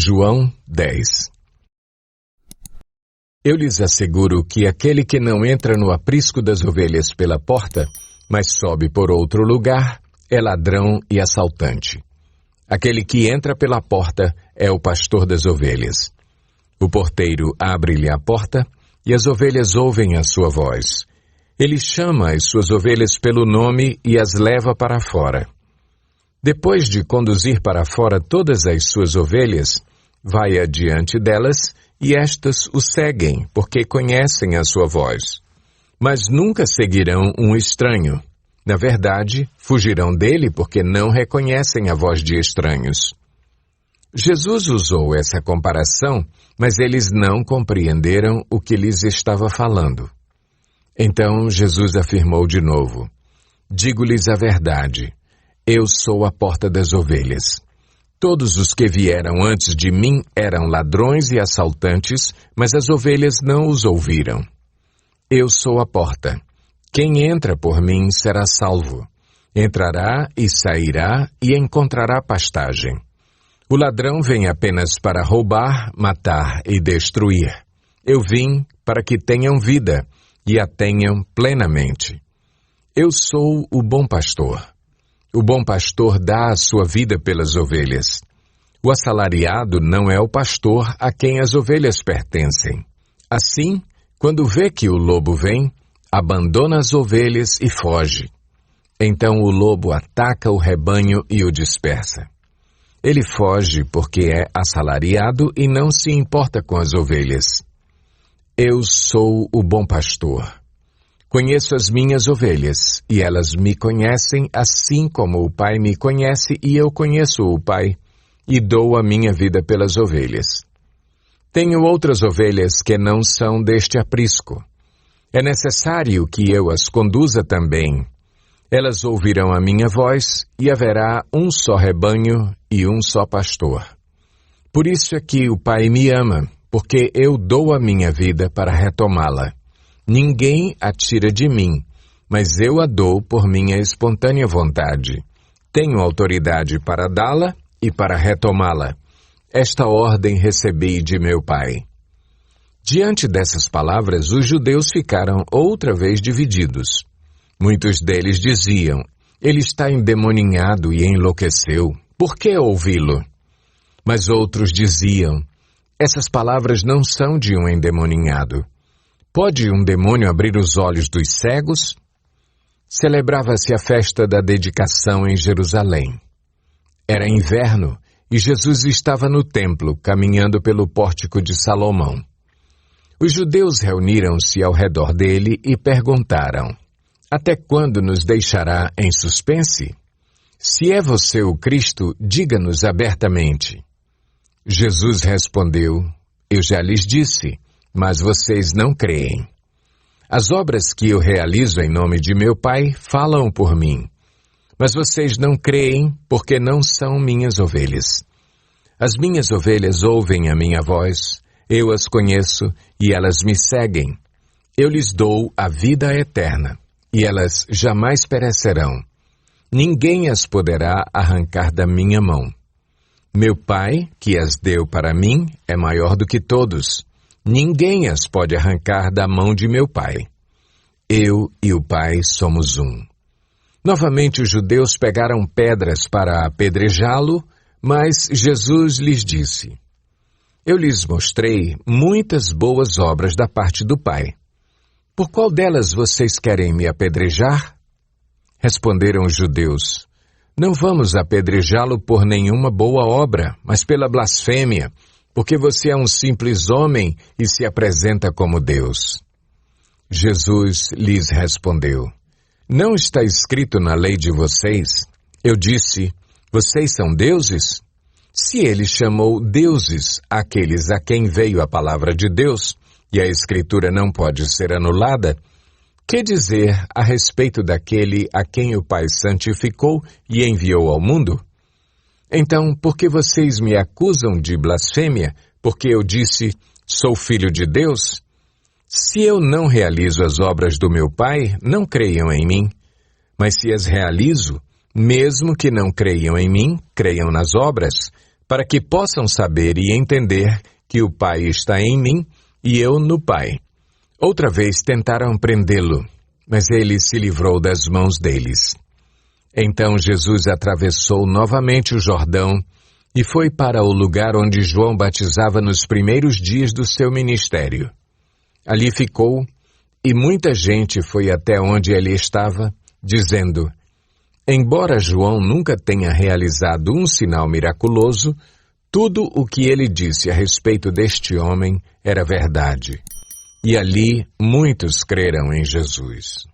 João 10. Eu lhes asseguro que aquele que não entra no aprisco das ovelhas pela porta, mas sobe por outro lugar, é ladrão e assaltante. Aquele que entra pela porta é o pastor das ovelhas. O porteiro abre-lhe a porta e as ovelhas ouvem a sua voz. Ele chama as suas ovelhas pelo nome e as leva para fora. Depois de conduzir para fora todas as suas ovelhas, vai adiante delas e estas o seguem, porque conhecem a sua voz. Mas nunca seguirão um estranho. Na verdade, fugirão dele porque não reconhecem a voz de estranhos. Jesus usou essa comparação, mas eles não compreenderam o que lhes estava falando. Então Jesus afirmou de novo: digo-lhes a verdade, eu sou a porta das ovelhas. Todos os que vieram antes de mim eram ladrões e assaltantes, mas as ovelhas não os ouviram. Eu sou a porta. Quem entra por mim será salvo. Entrará e sairá e encontrará pastagem. O ladrão vem apenas para roubar, matar e destruir. Eu vim para que tenham vida e a tenham plenamente. Eu sou o bom pastor. O bom pastor dá a sua vida pelas ovelhas. O assalariado não é o pastor a quem as ovelhas pertencem. Assim, quando vê que o lobo vem, abandona as ovelhas e foge. Então o lobo ataca o rebanho e o dispersa. Ele foge porque é assalariado e não se importa com as ovelhas. Eu sou o bom pastor. Conheço as minhas ovelhas, e elas me conhecem assim como o Pai me conhece e eu conheço o Pai, e dou a minha vida pelas ovelhas. Tenho outras ovelhas que não são deste aprisco. É necessário que eu as conduza também. Elas ouvirão a minha voz, e haverá um só rebanho e um só pastor. Por isso é que o Pai me ama, porque eu dou a minha vida para retomá-la. Ninguém a tira de mim, mas eu a dou por minha espontânea vontade. Tenho autoridade para dá-la e para retomá-la. Esta ordem recebi de meu Pai. Diante dessas palavras, os judeus ficaram outra vez divididos. Muitos deles diziam: ele está endemoninhado e enlouqueceu. Por que ouvi-lo? Mas outros diziam: essas palavras não são de um endemoninhado. Pode um demônio abrir os olhos dos cegos? Celebrava-se a festa da dedicação em Jerusalém. Era inverno e Jesus estava no templo, caminhando pelo pórtico de Salomão. Os judeus reuniram-se ao redor dele e perguntaram: até quando nos deixará em suspense? Se é você o Cristo, diga-nos abertamente. Jesus respondeu: eu já lhes disse, mas vocês não creem. As obras que eu realizo em nome de meu Pai falam por mim, mas vocês não creem porque não são minhas ovelhas. As minhas ovelhas ouvem a minha voz, eu as conheço e elas me seguem. Eu lhes dou a vida eterna, e elas jamais perecerão. Ninguém as poderá arrancar da minha mão. Meu Pai, que as deu para mim, é maior do que todos. Ninguém as pode arrancar da mão de meu Pai. Eu e o Pai somos um. Novamente os judeus pegaram pedras para apedrejá-lo, mas Jesus lhes disse: eu lhes mostrei muitas boas obras da parte do Pai. Por qual delas vocês querem me apedrejar? Responderam os judeus: não vamos apedrejá-lo por nenhuma boa obra, mas pela blasfêmia, porque você é um simples homem e se apresenta como Deus. Jesus lhes respondeu: não está escrito na lei de vocês? Eu disse: vocês são deuses? Se ele chamou deuses aqueles a quem veio a palavra de Deus, e a Escritura não pode ser anulada, que dizer a respeito daquele a quem o Pai santificou e enviou ao mundo? Então, por que vocês me acusam de blasfêmia, porque eu disse, sou filho de Deus? Se eu não realizo as obras do meu Pai, não creiam em mim. Mas se as realizo, mesmo que não creiam em mim, creiam nas obras, para que possam saber e entender que o Pai está em mim e eu no Pai. Outra vez tentaram prendê-lo, mas ele se livrou das mãos deles. Então Jesus atravessou novamente o Jordão e foi para o lugar onde João batizava nos primeiros dias do seu ministério. Ali ficou, e muita gente foi até onde ele estava, dizendo: embora João nunca tenha realizado um sinal miraculoso, tudo o que ele disse a respeito deste homem era verdade. E ali muitos creram em Jesus.